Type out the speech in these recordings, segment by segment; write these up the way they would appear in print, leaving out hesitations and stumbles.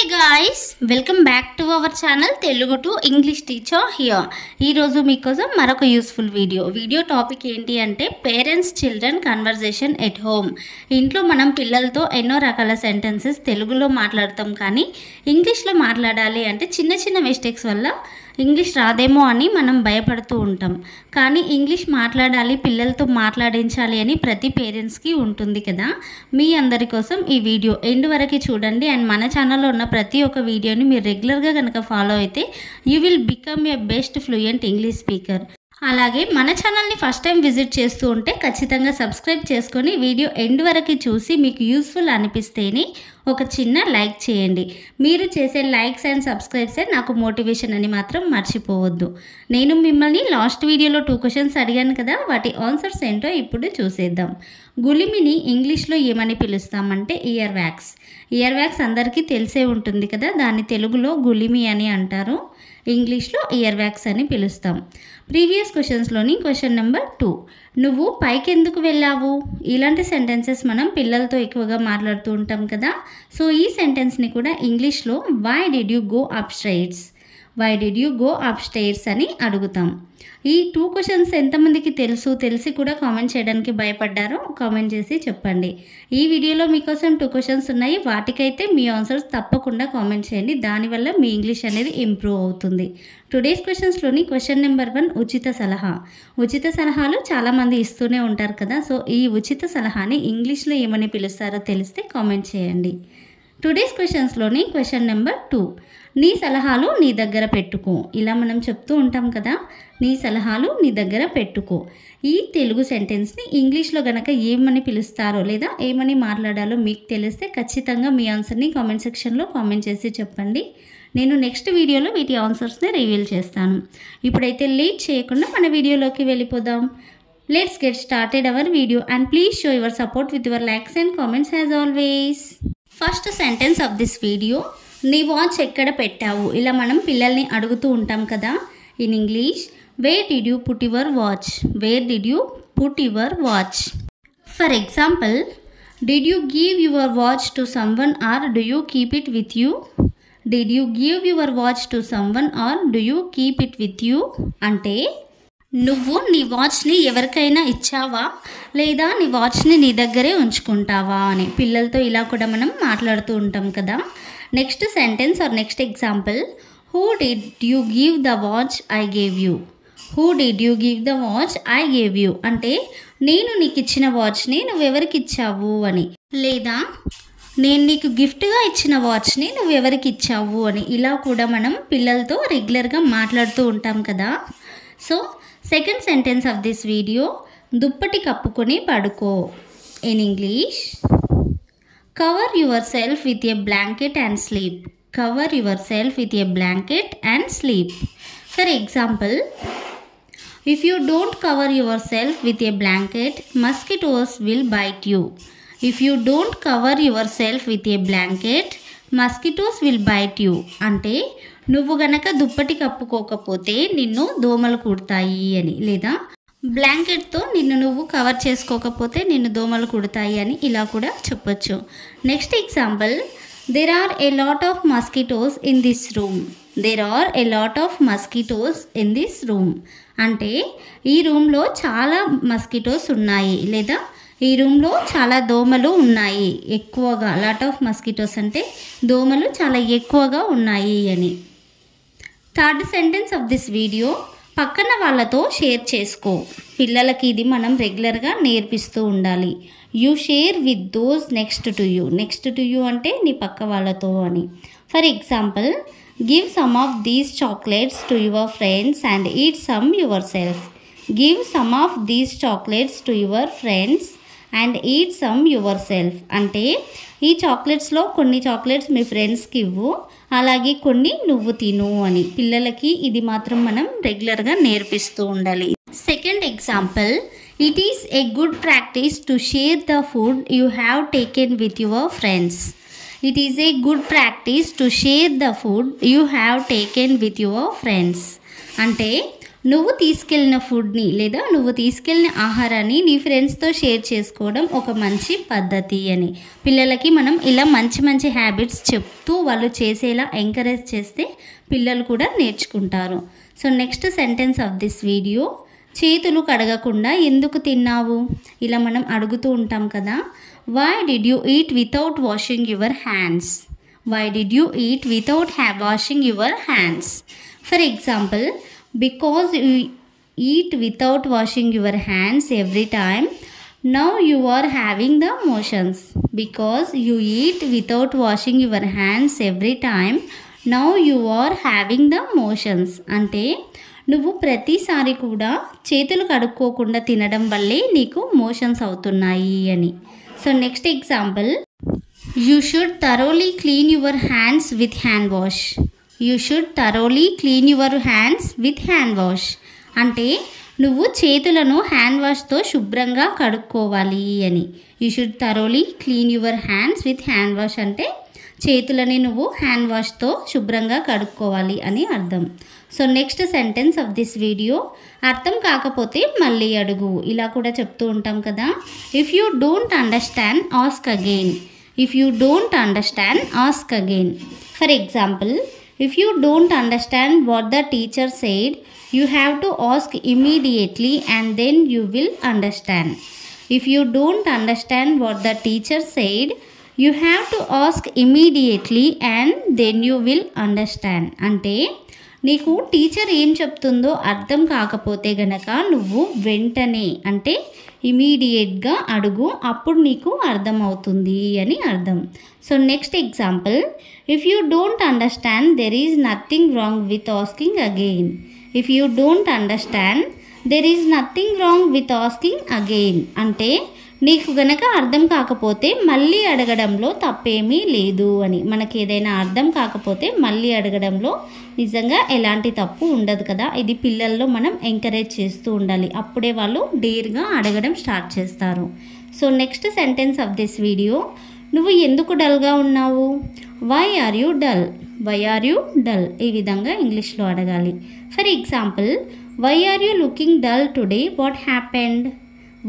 guys, welcome back to our channel Telugu to English teacher here. ఈ రోజు మీకోసం మరొక యూస్ఫుల్ వీడియో టాపిక్ ఏంటి అంటే parents children conversation at home. ఇంట్లో మనం పిల్లలతో ఎన్నో రకాల సెంటెన్సెస్ తెలుగులో మాట్లాడతాం, కానీ ఇంగ్లీష్లో మాట్లాడాలి అంటే చిన్న చిన్న మిస్టేక్స్ వల్ల ఇంగ్లీష్ రాదేమో అని మనం భయపడుతూ ఉంటాం. కానీ ఇంగ్లీష్ మాట్లాడాలి, పిల్లలతో మాట్లాడించాలి అని ప్రతి పేరెంట్స్కి ఉంటుంది కదా. మీ అందరి కోసం ఈ వీడియో ఎండ్ వరకు చూడండి. అండ్ మన ఛానల్లో ఉన్న ప్రతి ఒక్క వీడియోని మీరు రెగ్యులర్గా కనుక ఫాలో అయితే you will become a best fluent English speaker. అలాగే మన ఛానల్ని ఫస్ట్ టైం విజిట్ చేస్తూ ఉంటే ఖచ్చితంగా సబ్స్క్రైబ్ చేసుకొని వీడియో ఎండ్ వరకు చూసి మీకు యూస్ఫుల్ అనిపిస్తేనే ఒక చిన్న లైక్ చేయండి. మీరు చేసే లైక్స్ అండ్ సబ్స్క్రైబ్సే నాకు మోటివేషన్ అని మాత్రం మర్చిపోవద్దు. నేను మిమ్మల్ని లాస్ట్ వీడియోలో 2 క్వశ్చన్స్ అడిగాను కదా, వాటి ఆన్సర్స్ ఏంటో ఇప్పుడు చూసేద్దాం. గులిమిని ఇంగ్లీష్లో ఏమని పిలుస్తామంటే ఇయర్ వ్యాక్స్. ఇయర్ వ్యాక్స్ అందరికీ తెలిసే ఉంటుంది కదా, దాన్ని తెలుగులో గులిమి అని అంటారు, ఇంగ్లీష్లో ఇయర్ వ్యాక్స్ అని పిలుస్తాం. ప్రీవియస్ క్వశ్చన్స్లోని క్వశ్చన్ నెంబర్ 2, నువ్వు పైకి ఎందుకు వెళ్ళావు? ఇలాంటి సెంటెన్సెస్ మనం పిల్లలతో ఎక్కువగా మాట్లాడుతూ ఉంటాం కదా. సో ఈ సెంటెన్స్ని కూడా ఇంగ్లీష్లో why did you go upstairs అని అడుగుతాం. ఈ 2 క్వశ్చన్స్ ఎంతమందికి తెలిసి కూడా కామెంట్ చేయడానికి భయపడ్డారో కామెంట్ చేసి చెప్పండి. ఈ వీడియోలో మీకోసం 2 క్వశ్చన్స్ ఉన్నాయి, వాటికైతే మీ ఆన్సర్స్ తప్పకుండా కామెంట్ చేయండి. దానివల్ల మీ ఇంగ్లీష్ అనేది ఇంప్రూవ్ అవుతుంది. టుడేస్ క్వశ్చన్స్లోని క్వశ్చన్ నెంబర్ 1, ఉచిత సలహా. ఉచిత సలహాలు చాలామంది ఇస్తూనే ఉంటారు కదా. సో ఈ ఉచిత సలహాని ఇంగ్లీష్లో ఏమని పిలుస్తారో తెలిస్తే కామెంట్ చేయండి. టుడేస్ క్వశ్చన్స్లోని క్వశ్చన్ నెంబర్ 2, నీ సలహాలు నీ దగ్గర పెట్టుకో. ఇలా మనం చెప్తూ ఉంటాం కదా, నీ సలహాలు నీ దగ్గర పెట్టుకో. ఈ తెలుగు సెంటెన్స్ని ఇంగ్లీష్లో గనక ఏమని పిలుస్తారో లేదా ఏమని మాట్లాడాలో మీకు తెలిస్తే ఖచ్చితంగా మీ ఆన్సర్ని కామెంట్ సెక్షన్లో కామెంట్ చేసి చెప్పండి. నేను నెక్స్ట్ వీడియోలో వీటి ఆన్సర్స్ని రివీల్ చేస్తాను. ఇప్పుడైతే లేట్ చేయకుండా మన వీడియోలోకి వెళ్ళిపోదాం. Let's get started our video and please show your support with your likes and comments as always. First sentence of this video, నీ వాచ్ ఎక్కడ పెట్టావు? ఇలా మనం పిల్లల్ని అడుగుతూ ఉంటాం కదా. In English, where did you put your watch? For example, did you give your watch to someone or do you keep it with you? Did you give your watch to someone or do you keep it with you అంటే నువ్వు నీ వాచ్ని ఎవరికైనా ఇచ్చావా లేదా నీ వాచ్ని నీ దగ్గరే ఉంచుకుంటావా అని. పిల్లలతో ఇలా కూడా మనం మాట్లాడుతూ ఉంటాం కదా. Next sentence or next example, who did you give the watch I gave you? Who did you give the watch I gave you అంటే నేను నీకు ఇచ్చిన వాచ్ని నువ్వెవరికి ఇచ్చావు అని, లేదా నేను నీకు గిఫ్ట్గా ఇచ్చిన వాచ్ని నువ్వెవరికి ఇచ్చావు అని. ఇలా కూడా మనం పిల్లలతో రెగ్యులర్గా మాట్లాడుతూ ఉంటాం కదా. So second sentence of this video, దుప్పటి కప్పుకొని పడుకో. In English, cover your self with a blanket and sleep. Cover your self with a blanket and sleep. For example, if you don't cover your self with a blanket, mosquitoes will bite you. If you don't cover your self with a blanket, mosquitoes will bite you అంటే నువ్వు గనక దుప్పటి కప్పుకోకపోతే నిన్ను దోమలు కుడతాయి అని, లేదా బ్లాంకెట్తో నిన్ను నువ్వు కవర్ చేసుకోకపోతే నిన్ను దోమలు కుడతాయి అని ఇలా కూడా చెప్పొచ్చు. Next example, there are a lot of mosquitoes in this room. There are a lot of mosquitoes in this room అంటే ఈ రూమ్లో చాలా మస్కిటోస్ ఉన్నాయి, లేదా ఈ రూమ్లో చాలా దోమలు ఉన్నాయి ఎక్కువగా. లాట్ ఆఫ్ మస్కిటోస్ అంటే దోమలు చాలా ఎక్కువగా ఉన్నాయి అని. Third sentence of this video, పక్కన వాళ్ళతో షేర్ చేసుకో. పిల్లలకి ఇది మనం రెగ్యులర్గా నేర్పిస్తూ ఉండాలి. You share with those next to you. Next to you అంటే నీ పక్క వాళ్ళతో అని. For example, give some of these chocolates to your friends and eat some your self. Give some of these chocolates to your friends and eat some your self అంటే ఈ చాక్లెట్స్లో కొన్ని chocolates మీ ఫ్రెండ్స్కి ఇవ్వు, అలాగే కొన్ని నువ్వు తిను అని. పిల్లలకి ఇది మాత్రం మనం రెగ్యులర్గా నేర్పిస్తూ ఉండాలి. Second example, it is a good practice to share the food you have taken with your friends. It is a good practice to share the food you have taken with your friends అంటే నువ్వు తీసుకెళ్ళిన ఫుడ్ని లేదా నువ్వు తీసుకెళ్ళిన ఆహారాన్ని నీ ఫ్రెండ్స్తో షేర్ చేసుకోవడం ఒక మంచి పద్ధతి అని. పిల్లలకి మనం ఇలా మంచి మంచి హ్యాబిట్స్ చెప్తూ వాళ్ళు చేసేలా ఎంకరేజ్ చేస్తే పిల్లలు కూడా నేర్చుకుంటారు. So next sentence of this video, చేతులు కడగకుండా ఎందుకు తిన్నావు? ఇలా మనం అడుగుతూ ఉంటాం కదా. Why did you eat without washing your hands? Why did you eat without washing your hands? For example, because you eat without washing your hands every time, now you are having the motions. Because you eat without washing your hands every time, now you are having the motions. అంటే నువ్వు ప్రతిసారి కూడా చేతులు కడుక్కోకుండా తినడం వల్లే నీకు motions అవుతున్నాయి అని. So next example, You should thoroughly clean your hands with hand wash. You should thoroughly clean your hands with hand wash. అంటే నువ్వు చేతులను హ్యాండ్ వాష్తో శుభ్రంగా కడుక్కోవాలి అని. You should thoroughly clean your hands with hand wash అంటే చేతులని నువ్వు hand వాష్తో శుభ్రంగా కడుక్కోవాలి అని అర్థం. So next sentence of this video, అర్థం కాకపోతే మళ్ళీ అడుగు. ఇలా కూడా చెప్తూ ఉంటాం కదా. If you don't understand, ask again. If you don't understand, ask again. For example, if you don't understand what the teacher said, you have to ask immediately and then you will understand. If you don't understand what the teacher said, you have to ask immediately and then you will understand. అంటే నీకు teacher ఏం చెప్తుందో అర్థం కాకపోతే గనక నువ్వు వెంటనే అంటే ఇమీడియట్గా అడుగు, అప్పుడు నీకు అర్థమవుతుంది అని అర్థం. So next example, if you don't understand there is nothing wrong with asking again. If you don't understand there is nothing wrong with asking again అంటే నీకు గనక అర్థం కాకపోతే మళ్ళీ అడగడంలో తప్పేమీ లేదు అని. మనకి ఏదైనా అర్థం కాకపోతే మళ్ళీ అడగడంలో నిజంగా ఎలాంటి తప్పు ఉండదు కదా. ఇది పిల్లల్లో మనం ఎంకరేజ్ చేస్తూ ఉండాలి, అప్పుడే వాళ్ళు డేర్గా అడగడం స్టార్ట్ చేస్తారు. So next sentence of this video, నువ్వు ఎందుకు డల్గా ఉన్నావు? Why are you dull? Why are you dull? ఈ విధంగా ఇంగ్లీష్లో అడగాలి. For example, why are you looking dull today? What happened?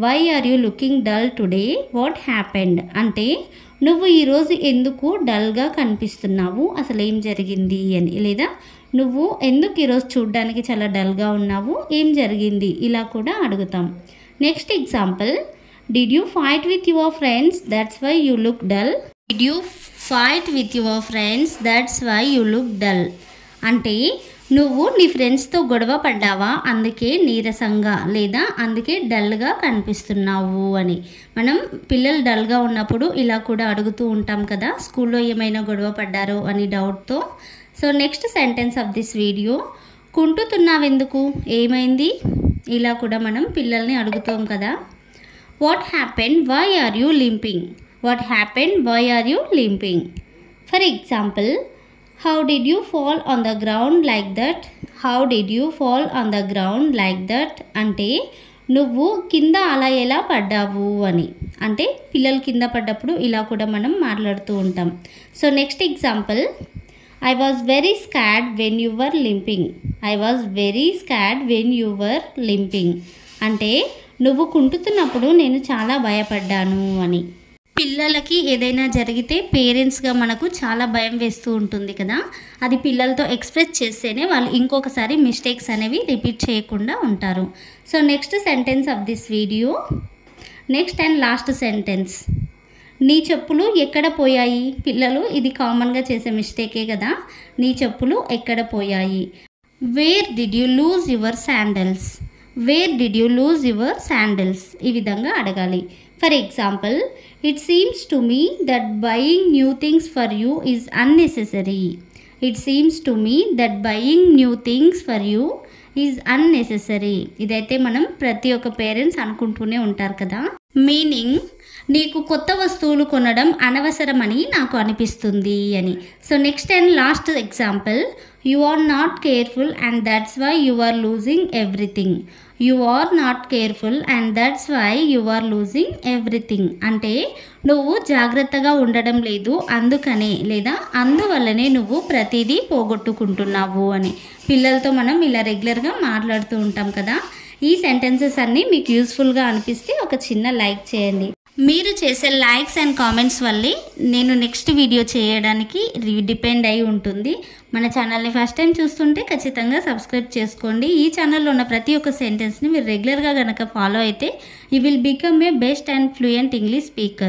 Why are you looking dull today? What happened అంటే నువ్వు ఈరోజు ఎందుకు డల్గా కనిపిస్తున్నావు, అసలు ఏం జరిగింది అని. లేదా నువ్వు ఎందుకు ఈరోజు చూడడానికి చాలా డల్గా ఉన్నావు, ఏం జరిగింది, ఇలా కూడా అడుగుతాం. Next example, did you fight with your friends? That's why you look dull. Did you fight with your friends? That's why you look dull అంటే నువ్వు నీ ఫ్రెండ్స్తో గొడవ పడ్డావా, అందుకే నీరసంగా లేదా అందుకే డల్గా కనిపిస్తున్నావు అని. మనం పిల్లలు డల్గా ఉన్నప్పుడు ఇలా కూడా అడుగుతూ ఉంటాం కదా, స్కూల్లో ఏమైనా గొడవ పడ్డారో అని డౌట్తో. So next sentence of this video, కుంటుతున్నావెందుకు? ఏమైంది? ఇలా కూడా మనం పిల్లల్ని అడుగుతాం కదా. What happened? Why are you limping? What happened? Why are you limping? For example, how did you fall on the ground like that? How did you fall on the ground like that అంటే నువ్వు కింద అలా ఎలా పడ్డావు అని. అంటే పిల్లలు కింద పడ్డప్పుడు ఇలా కూడా మనం మాట్లాడుతూ ఉంటాం. So next example, I was very scared when you were limping. I was very scared when you were limping అంటే నువ్వు కుంటుతున్నప్పుడు నేను చాలా భయపడ్డాను అని. పిల్లలకి ఏదైనా జరిగితే పేరెంట్స్గా మనకు చాలా భయం వేస్తూ ఉంటుంది కదా, అది పిల్లలతో ఎక్స్ప్రెస్ చేస్తేనే వాళ్ళు ఇంకొకసారి మిస్టేక్స్ అనేవి రిపీట్ చేయకుండా ఉంటారు. So next sentence of this video, next and last sentence, నీ చెప్పులు ఎక్కడ పోయాయి? పిల్లలు ఇది కామన్గా చేసే మిస్టేకే కదా, నీ చెప్పులు ఎక్కడ పోయాయి? Where did you lose your sandals? Where did you lose your sandals? ఈ విధంగా అడగాలి. For example, it seems to me that buying new things for you is unnecessary. It seems to me that buying new things for you is unnecessary. ఇదైతే మనం ప్రతి ఒక్క parents అనుకుంటూనే ఉంటారు కదా. మీనింగ్, నీకు కొత్త వస్తువులు కొనడం అనవసరమని నాకు అనిపిస్తుంది అని. So next and last example, you are not careful and that's why you are losing everything. You are not careful and that's why you are losing everything. అంటే నువ్వు జాగ్రత్తగా ఉండడం లేదు, అందుకనే లేదా అందువల్లనే నువ్వు ప్రతిదీ పోగొట్టుకుంటున్నావు అని. పిల్లలతో మనం ఇలా రెగ్యులర్గా మాట్లాడుతూ ఉంటాం కదా. ఈ సెంటెన్సెస్ అన్నీ మీకు యూస్ఫుల్గా అనిపిస్తే ఒక చిన్న లైక్ చేయండి. మీరు చేసే లైక్స్ అండ్ కామెంట్స్ వల్లే నేను నెక్స్ట్ వీడియో చేయడానికి డిపెండ్ అయి ఉంటుంది. మన ఛానల్ని ఫస్ట్ టైం చూస్తుంటే ఖచ్చితంగా సబ్స్క్రైబ్ చేసుకోండి. ఈ ఛానల్లో ఉన్న ప్రతి ఒక్క సెంటెన్స్ని మీరు రెగ్యులర్గా కనుక ఫాలో అయితే you will become a best and fluent English speaker.